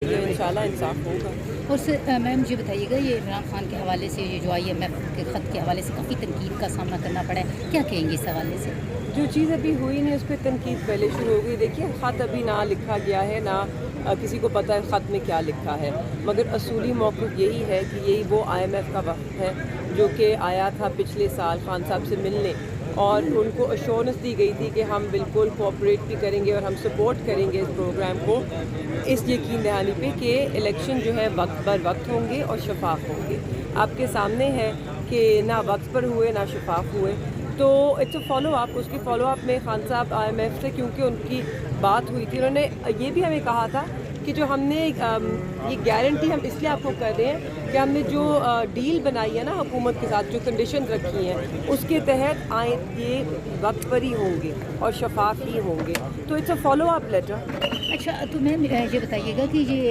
ये इंशाल्लाह इंसाफ होगा। और मैम मुझे बताइएगा, ये इमरान खान के हवाले से, ये जो IMF के ख़त के हवाले से काफ़ी तनकीद का सामना करना पड़ा है, क्या कहेंगे इस हवाले से? जो चीज़ अभी हुई नहीं उस पर तनकीद पहले शुरू हो गई। देखिए, ख़त अभी ना लिखा गया है, ना किसी को पता है ख़त में क्या लिखा है, मगर असूली मौक़िफ़ यही है कि यही वो IMF का वक़्त है जो कि आया था पिछले साल खान साहब से मिलने, और उनको अश्योरेंस दी गई थी कि हम बिल्कुल कोऑपरेट भी करेंगे और हम सपोर्ट करेंगे इस प्रोग्राम को, इस यकीन दहानी पे कि इलेक्शन जो है वक्त बर वक्त होंगे और शफाफ होंगे। आपके सामने है कि ना वक्त पर हुए ना शफाफ हुए, तो इट्स अ फॉलो अप। उसकी फॉलो अप में खान साहब IMF से, क्योंकि उनकी बात हुई थी, उन्होंने ये भी हमें कहा था कि जो हमने ये गारंटी हम इसलिए आपको कर रहे हैं कि हमने जो डील बनाई है ना हुकूमत के साथ, जो कंडीशन रखी हैं, उसके तहत ये वक्त पर ही होंगे और शफाफ ही होंगे। तो it's a follow up later. अच्छा, तो मैम ये बताइएगा कि ये